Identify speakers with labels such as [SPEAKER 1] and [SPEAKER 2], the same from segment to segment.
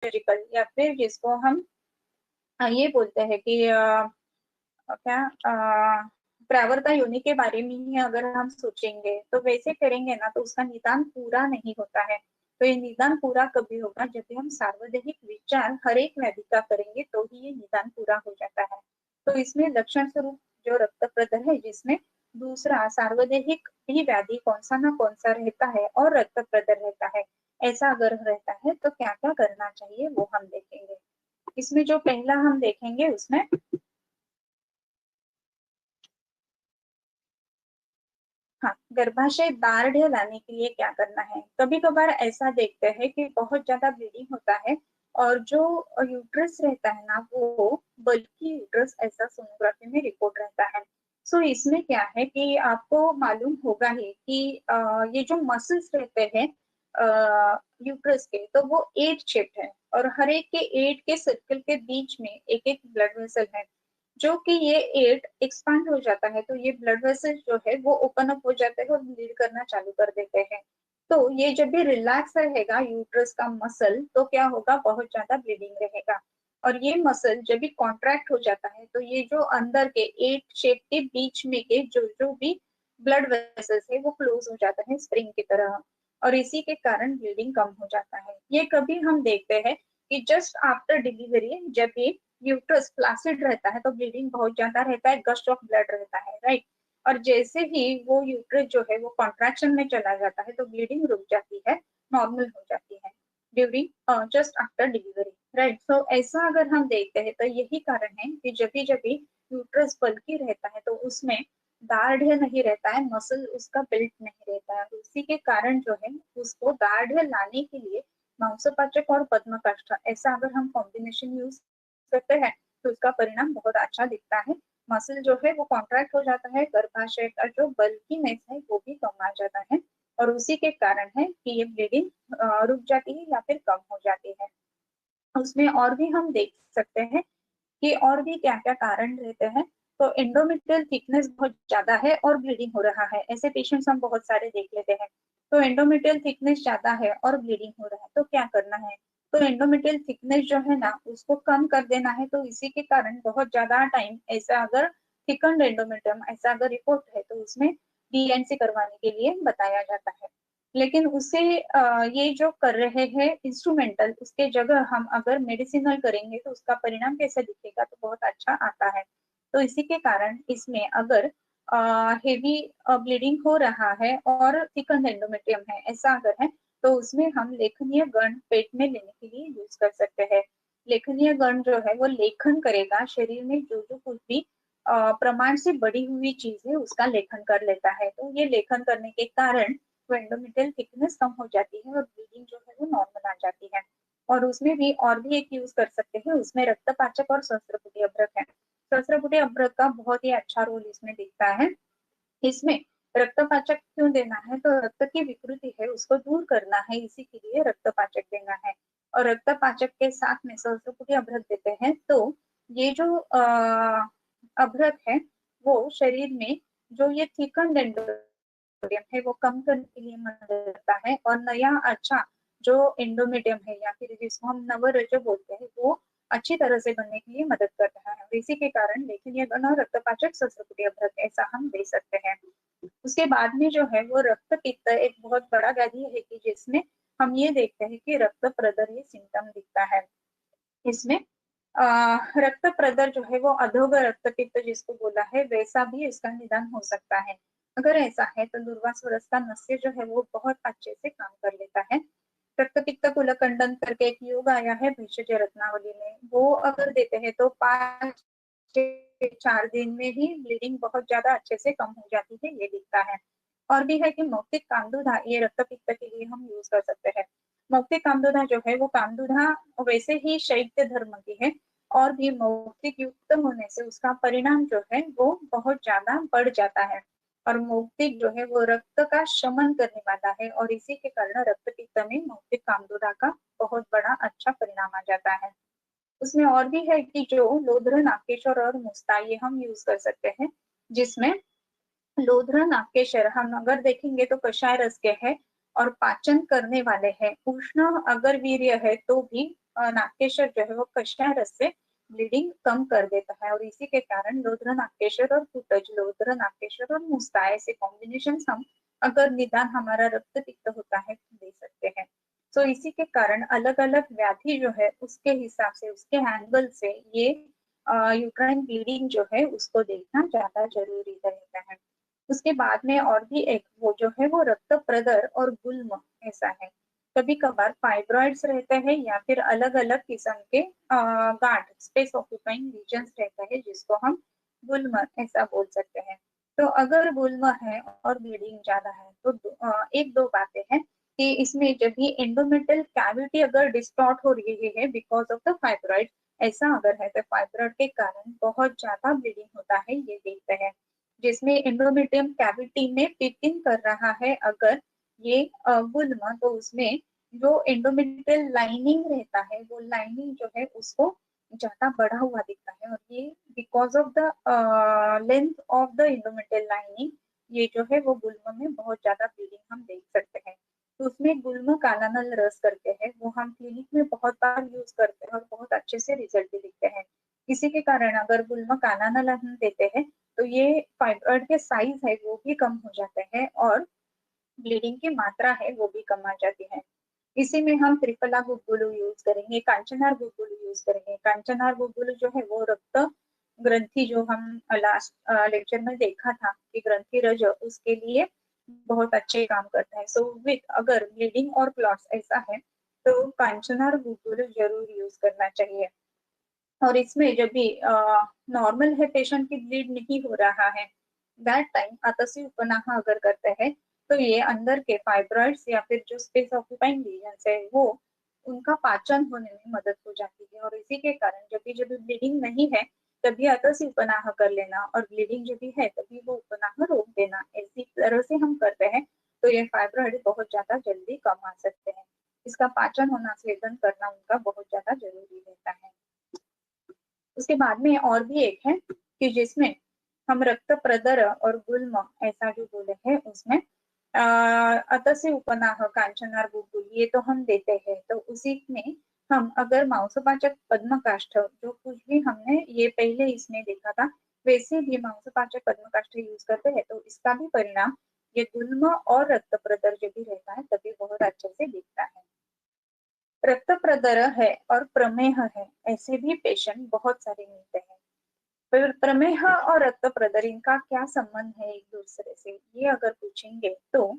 [SPEAKER 1] Physical या फिर जिसको हम ये बोलते हैं कि क्या प्रवृत्ता योनि के बारे में ही अगर हम सोचेंगे तो वैसे करेंगे ना तो उसका निदान पूरा नहीं होता है। तो ये निदान पूरा कभी होगा जब भी हम सार्वजनिक विचार हर एक व्याधि का करेंगे तो ही ये निदान पूरा हो जाता है। तो इसमें लक्षण स्वरूप जो रक्त प्रदर है जिसमें दूसरा सार्वजनिक भी व्याधि कौन सा ना कौन सा रहता है और रक्त प्रदर रहता है, ऐसा अगर रहता है तो क्या क्या करना चाहिए वो हम देखेंगे। इसमें जो पहला हम देखेंगे उसमें हाँ, गर्भाशय दार्ढ्य लाने के लिए क्या करना है। कभी कभार ऐसा देखते हैं कि बहुत ज्यादा ब्लीडिंग होता है और जो यूट्रस रहता है ना वो बल्कि यूट्रस ऐसा सोनोग्राफी में रिपोर्ट रहता है। सो इसमें क्या है कि आपको मालूम होगा ही कि ये जो मसल्स रहते हैं यूट्रस के तो वो एट शेप्ड है और हर एक के एट के सर्कल के बीच में एक एक ब्लड वेसल है जो कि ये एट एक्सपांड हो जाता है तो ये ब्लड वेसल जो है वो ओपन अप हो जाते हैं और ब्लीड करना चालू कर देते हैं। तो ये जब भी रिलैक्स रहेगा यूट्रस का मसल तो क्या होगा, बहुत ज्यादा ब्लीडिंग रहेगा। और ये मसल जब भी कॉन्ट्रैक्ट हो जाता है तो ये जो अंदर के एट शेप के बीच में के जो जो भी ब्लड वेसल्स है वो क्लोज हो जाता है स्प्रिंग की तरह और इसी के कारण ब्लीडिंग कम हो जाता है। ये कभी हम देखते हैं कि जस्ट आफ्टर डिलीवरी जब ये यूट्रस फ्लासिड रहता है तो ब्लीडिंग बहुत ज्यादा रहता है, गश ऑफ ब्लड रहता है, राइट। और जैसे ही वो यूट्रस जो है वो कॉन्ट्रैक्शन में चला जाता है तो ब्लीडिंग रुक जाती है, नॉर्मल हो जाती है during just after delivery, right. So ऐसा अगर हम देखते हैं तो यही कारण है कि जब भी यूट्रस बल्कि रहता है तो उसमें दाढ़ नहीं रहता है, मसल उसका बिल्ट नहीं रहता है। उसी के कारण जो है उसको दाढ़ लाने के लिए मांसपाचक और पद्मकाष्ठा ऐसा अगर हम कॉम्बिनेशन यूज करते हैं तो उसका परिणाम बहुत अच्छा दिखता है। मसल जो है वो कॉन्ट्रैक्ट हो जाता है, गर्भाशय का जो बल्कीनेस है वो भी कम आ जाता है और उसी के कारण है कि ये ब्लीडिंग रुक जाती है या फिर कम हो जाती है। उसमें और भी हम देख सकते हैं कि और भी क्या क्या कारण रहते हैं। तो एंडोमेट्रियल थिकनेस बहुत ज्यादा है और ब्लीडिंग हो रहा है, ऐसे पेशेंट्स हम बहुत सारे देख लेते हैं। तो एंडोमेट्रियल थिकनेस ज्यादा है और ब्लीडिंग हो रहा है तो क्या करना है। तो एंडोमेट्रियल थिकनेस जो है ना उसको कम कर देना है। तो इसी के कारण बहुत ज्यादा टाइम ऐसा अगर थिकन्ड एंडोमेट्रियम ऐसा अगर रिपोर्ट है तो उसमें डीएनसी करवाने के लिए बताया जाता है। लेकिन उसे ये जो कर रहे हैं इंस्ट्रूमेंटल उसके जगह हम अगर मेडिसिनल करेंगे तो उसका परिणाम कैसे दिखेगा, तो बहुत अच्छा आता है। तो इसी के कारण इसमें अगर हेवी ब्लीडिंग हो रहा है और थिकन एंडोमेट्रियम है ऐसा अगर है तो उसमें हम लेखनीय गण पेट में लेने के लिए यूज कर सकते हैं। लेखनीय गण जो है वो लेखन करेगा, शरीर में जो जो कुछ भी प्रमाण से बढ़ी हुई चीज है उसका लेखन कर लेता है। तो ये लेखन करने के कारण तो एंडोमेट्रियल थिकनेस कम हो जाती है और ब्लीडिंग जो है वो नॉर्मल आ जाती है। और उसमें भी और भी एक यूज कर सकते हैं, उसमें रक्तपाचक और सहस्त्रपुटी अभ्रक है। सहस्त्रपुटी अभ्रक का बहुत ही अच्छा रोल इसमें दिखता है। इसमें रक्तपाचक क्यों देना है, तो रक्त की विकृति है उसको दूर करना है, इसी के लिए रक्तपाचक देना है। और रक्तपाचक के साथ में सहस्त्रपुटी अभ्रक देते हैं तो ये जो अभ्रक है वो शरीर में जो ये थिकन एंडोमेट्रियम है वो कम करने के लिए मदद करता है और नया अच्छा जो एंडोमेट्रियम है या फिर जिसको हम नवरज बोलते हैं वो अच्छी तरह से बनने के लिए मदद कर रहा है। इसी के कारण लेखनीय गण और रक्तपाचक सहस्त्रपुटी अभ्रक ऐसा हम दे सकते हैं। उसके बाद में जो है वो रक्त पित्त एक बहुत बड़ा व्याधि है कि जिसमें हम ये देखते हैं कि रक्त प्रदर ये सिम्टम दिखता है। इसमें रक्त प्रदर जो है वो अधोग रक्तपित्त जिसको बोला है वैसा भी इसका निदान हो सकता है। अगर ऐसा है तो दुर्वासवरस का नस्य जो है वो बहुत अच्छे से काम कर लेता है। रक्तपित्त कुलखंडन करके एक योग आया है भेषज रत्नावली में, वो अगर देते हैं तो 5 से 4 दिन में ही ब्लीडिंग बहुत ज्यादा अच्छे से कम हो जाती है, ये दिखता है। और भी है कि मौखिक कामदुधा ये रक्तपित्त के लिए हम यूज कर सकते हैं। मौखिक कामदुधा जो है वो कामदुधा वैसे ही शैत्य धर्म की है और भी मौखिक युक्त होने से उसका परिणाम जो है वो बहुत ज्यादा बढ़ जाता है। और मौखिक जो है वो रक्त का शमन करने वाला है और इसी के कारण रक्तपित्त में मौखिक कामदुधा का बहुत बड़ा अच्छा परिणाम आ जाता है। उसमें और भी है कि जो लोध्र नाकेश्वर और मुस्ता ये हम यूज कर सकते हैं, जिसमें लोध्र नाकेश्वर हम अगर देखेंगे तो कषाय रस के है और पाचन करने वाले हैं। उष्ण अगर वीर्य है तो भी नाक्यशर जो है वो कषाय रस से ब्लीडिंग कम कर देता है, और इसी के कारण लोध्र नाक्यशर और कुटज, लोध्र नाक्यशर और मुस्ता ऐसे कॉम्बिनेशन हम अगर निदान हमारा रक्त पित्त होता है तो दे सकते हैं। तो इसी के कारण अलग अलग व्याधि जो है उसके हिसाब से, उसके एंगल से ये यूट्राइन ब्लीडिंग जो है उसको देखना ज्यादा जरूरी रहता है। उसके बाद में और भी एक वो जो है वो रक्त प्रदर और गुल्म ऐसा है। कभी कभार फाइब्रॉइड्स रहते हैं या फिर अलग अलग किस्म के गांठ, स्पेस ऑक्यूपाइंग रीजन्स रहता है जिसको हम गुल्म ऐसा बोल सकते हैं। तो अगर गुल्म है और ब्लीडिंग ज्यादा है तो एक दो बातें हैं कि इसमें जब भी एंडोमेट्रियल कैविटी अगर डिस्टॉर्ट हो रही है बिकॉज ऑफ द फाइब्रॉइड, ऐसा अगर है तो फाइब्रॉइड के कारण बहुत ज्यादा ब्लीडिंग होता है ये देखते हैं, जिसमें एंडोमेट्रियम कैविटी में पिपिंग कर रहा है अगर ये गुल्म, तो उसमें जो एंडोमेट्रियल लाइनिंग रहता है वो लाइनिंग जो है उसको ज्यादा बढ़ा हुआ दिखता है, और ये because of the length of the endometrial lining ये जो है वो गुल्म में बहुत ज्यादा ब्लीडिंग हम देख सकते हैं। तो उसमें गुल्म कालानल रस करके है वो हम क्लिनिक में बहुत बार यूज करते हैं और बहुत अच्छे से रिजल्ट भी दिखते हैं। इसी के कारण अगर गुल्म कालानल हम देते हैं तो ये फाइब्रॉइड के साइज है वो भी कम हो जाते हैं और ब्लीडिंग की मात्रा है वो भी कम आ जाती है। इसी में हम त्रिफला गुग्गुलु यूज करेंगे, कांचनार गुग्गुलु यूज करेंगे। कांचनार गुग्गुलु जो है वो रक्त ग्रंथि जो हम लास्ट लेक्चर में देखा था कि ग्रंथि रज उसके लिए बहुत अच्छे काम करता है। सो विथ अगर ब्लीडिंग और क्लॉट्स ऐसा है तो कांचनार गुग्गुलु जरूर यूज करना चाहिए। और इसमें जब भी नॉर्मल है, पेशेंट की ब्लीड नहीं हो रहा है, दैट टाइम आतसी उपनाह अगर करते हैं तो ये अंदर के फाइब्रॉइड्स या फिर जो स्पेस ऑक्यूपाइंग रीजन है वो उनका पाचन होने में मदद हो जाती है। और इसी के कारण जब भी ब्लीडिंग नहीं है तभी आतसी उपनाह कर लेना, और ब्लीडिंग जब भी है तभी वो उपनाह रोक देना, इसी तरह से हम करते हैं तो ये फाइब्रॉइड बहुत ज्यादा जल्दी कम आ सकते हैं। इसका पाचन होना, सेवन करना उनका बहुत ज्यादा जरूरी रहता है। उसके बाद में और भी एक है कि जिसमें हम रक्त प्रदर और गुल्म ऐसा जो बोले हैं उसमें अतस्य उपनाह कांचनार गुगुल ये तो हम देते हैं, तो उसी में हम अगर मांसपाचक पद्मकाष्ठ जो कुछ भी हमने ये पहले इसमें देखा था वैसे भी मांसपाचक पद्मकाष्ठ यूज करते हैं तो इसका भी परिणाम ये गुल्म और रक्त प्रदर जो भी रहता है तभी बहुत अच्छे से दिखता है। रक्त प्रदर है और प्रमेह है ऐसे भी पेशेंट बहुत सारे मिलते हैं। फिर प्रमेह और रक्त प्रदर इनका क्या संबंध है एक दूसरे से, ये अगर पूछेंगे तो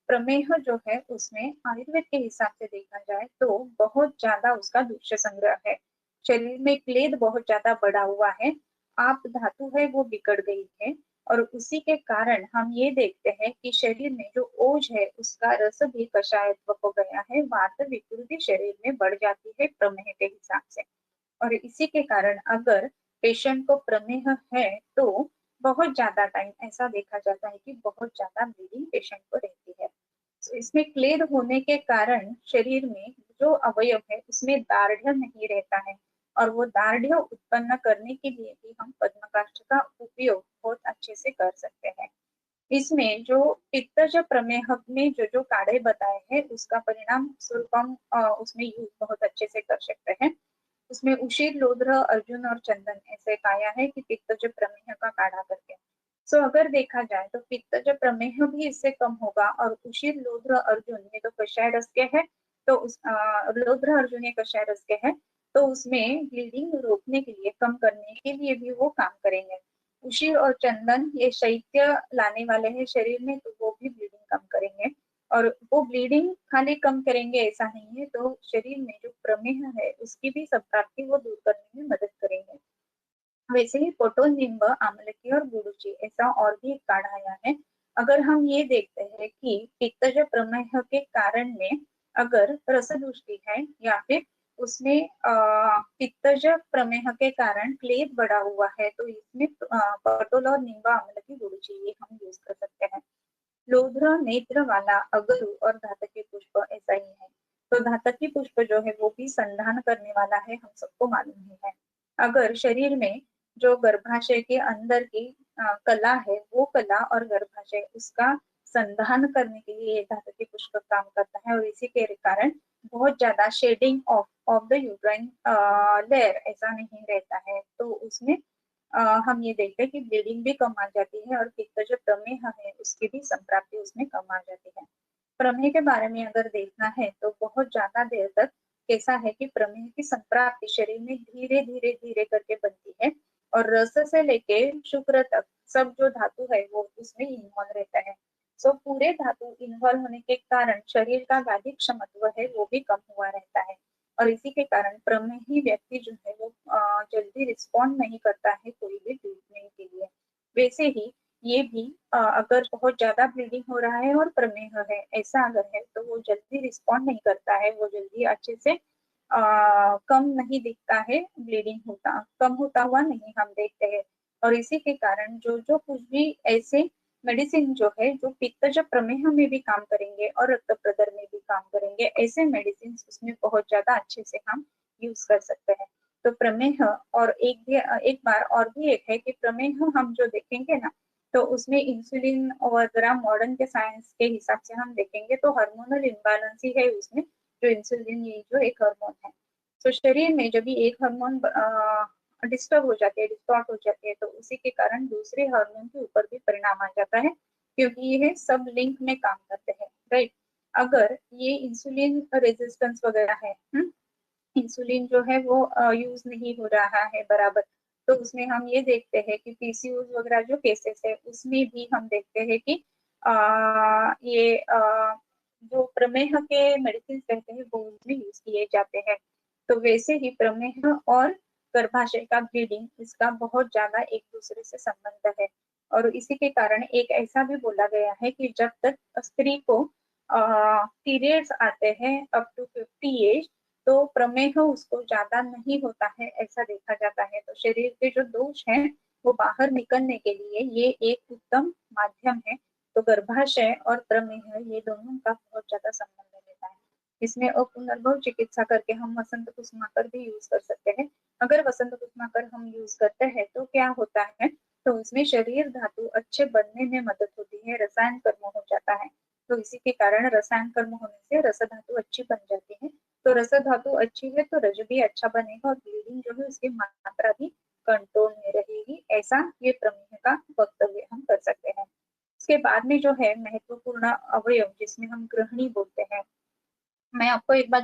[SPEAKER 1] प्रमेह जो है उसमें आयुर्वेद के हिसाब से देखा जाए तो बहुत ज्यादा उसका दूषित संग्रह है, शरीर में क्लेद बहुत ज्यादा बढ़ा हुआ है, आप धातु है वो बिगड़ गई है, और उसी के कारण हम ये देखते हैं कि शरीर में जो ओज है उसका रस भी कषायत्व हो गया है, वात विकृति शरीर में बढ़ जाती है प्रमेह के हिसाब से। और इसी के कारण अगर पेशेंट को प्रमेह है तो बहुत ज्यादा टाइम ऐसा देखा जाता है कि बहुत ज्यादा ब्लीडिंग पेशेंट को रहती है। तो इसमें क्लेद होने के कारण शरीर में जो अवयव है उसमें दार्ढ्य नहीं रहता है, और वो दार्ढ्य उत्पन्न करने के लिए भी हम पद्मकाष्ठ का उपयोग बहुत अच्छे से कर सकते हैं। इसमें जो पित्तज प्रमेह में जो जो काढ़े बताए हैं उसका परिणाम स्वरूप हम उसमें यूज बहुत अच्छे से कर सकते हैं। उसमें उशीर, लोध्र, अर्जुन और चंदन ऐसे पाया है कि पित्तज प्रमेह का काढ़ा करके। सो अगर देखा जाए तो पित्तज प्रमेह भी इससे कम होगा, और उशीर, लोध्र, अर्जुन ये तो कषाय रस के है, तो उस लोध्र अर्जुन ये कषाय रस के है, तो उसमें ब्लीडिंग रोकने के लिए, कम करने के लिए भी वो काम करेंगे। उशीर और चंदन ये शैत्य लाने वाले हैं शरीर में तो वो भी ब्लीडिंग कम करेंगे, और वो ब्लीडिंग खाली कम करेंगे ऐसा नहीं है, तो शरीर में जो प्रमेह है उसकी भी सब प्राप्ति वो दूर करने में मदद करेंगे। वैसे ही पोटोनिम्ब, आमलकी और गुड़ुचि ऐसा और भी एक काढ़ा आया है। अगर हम ये देखते हैं कि पित्तज प्रमेह के कारण में अगर रसदुष्टि है या फिर उसमें पित्तज प्रमेह के कारण क्लेद बढ़ा हुआ है तो इसमें पटोल और नींबा, आमलकी, गुड़ुचि ये हम यूज कर सकते हैं। लोध्र नेत्र वाला अगरु और धातकी पुष्प ऐसा ही है। तो धातकी पुष्प जो है वो भी संधान करने वाला है, हम सबको मालूम ही है। अगर शरीर में जो गर्भाशय के अंदर की कला है वो कला और गर्भाशय उसका संधान करने के लिए ये धातु की पुष्कर काम करता है, और इसी के कारण बहुत ज्यादा shedding of the uterine layer ऐसा नहीं रहता है। तो उसमें हम ये देखते हैं कि ब्लीडिंग भी कम आ जाती है, और पित्त जो प्रमेह है उसकी भी संप्राप्ति उसमें कम आ जाती है। प्रमेह के बारे में अगर देखना है तो बहुत ज्यादा देर तक कैसा है कि प्रमेह की संप्राप्ति शरीर में धीरे धीरे धीरे करके बनती है, और रस से लेके शुक्र तक सब जो धातु है वो उसमें इन्वॉल्व रहता है। सो पूरे धातु इन्वॉल्व होने के कारण शरीर का बाधिक क्षमत्व है वो भी कम हुआ रहता है, और इसी के कारण प्रमेही व्यक्ति जो है वो जल्दी रिस्पॉन्ड नहीं करता है कोई भी ट्रीटमेंट के लिए। वैसे ही ये भी अगर बहुत ज्यादा ब्लीडिंग हो रहा है और प्रमेह है ऐसा अगर है तो वो जल्दी रिस्पॉन्ड नहीं करता है, वो जल्दी अच्छे से कम नहीं दिखता है, ब्लीडिंग होता कम होता हुआ नहीं हम देखते हैं। और इसी के कारण जो जो कुछ भी ऐसे मेडिसिन जो है जो पित्तज प्रमेह में भी काम करेंगे और रक्त प्रदर में भी काम करेंगे, ऐसे मेडिसिन उसमें बहुत ज्यादा अच्छे से हम यूज कर सकते हैं। तो प्रमेह और एक बार और भी एक है कि प्रमेह हम जो देखेंगे ना तो उसमें इंसुलिन वगैरह मॉडर्न के साइंस के हिसाब से हम देखेंगे तो हार्मोनल इम्बैलेंस ही है उसमें, जो इंसुलिन ये जो एक हार्मोन है। तो शरीर में जब भी एक हार्मोन डिस्टर्ब हो जाती है, डिस्टॉर्ट हो जाती है, तो उसी के कारण दूसरे हार्मोन के ऊपर भी परिणाम आ जाता है, क्योंकि ये सब लिंक में काम करते हैं, राइट। अगर ये इंसुलिन रेजिस्टेंस वगैरह है, इंसुलिन जो है वो यूज नहीं हो रहा है बराबर, तो उसमें हम ये देखते हैं कि पीसीओएस वगैरह जो केसेस है उसमें भी हम देखते हैं कि ये जो प्रमेह के मेडिसिन रहते हैं वो उसमें यूज किए जाते हैं। तो वैसे ही प्रमेह और गर्भाशय का ब्लीडिंग इसका बहुत ज्यादा एक दूसरे से संबंध है, और इसी के कारण एक ऐसा भी बोला गया है कि जब तक स्त्री को पीरियड्स आते हैं अप टू 50 एज, तो प्रमेह उसको ज्यादा नहीं होता है ऐसा देखा जाता है। तो शरीर के जो दोष हैं वो बाहर निकलने के लिए ये एक उत्तम माध्यम है। तो गर्भाशय और प्रमेह ये दोनों का बहुत ज्यादा संबंध रहता है। इसमें पुनर्भव चिकित्सा करके हम वसंत कुसुमाकर भी यूज कर सकते हैं। अगर वसंत कुसुमाकर हम यूज करते हैं तो क्या होता है, तो उसमें शरीर धातु अच्छे बनने में मदद होती है, रसायन कर्म हो जाता है। तो इसी के कारण रसायन कर्म होने से रस धातु अच्छी बन जाती है। तो रस धातु अच्छी है तो रज भी अच्छा बनेगा, और ब्लीडिंग जो है उसकी मात्रा भी कंट्रोल में रहेगी, ऐसा ये प्रमेह का वक्तव्य हम कर सकते हैं। इसके बाद में जो है महत्वपूर्ण अवयव जिसमें हम ग्रहणी बोलते हैं, मैं आपको एक बात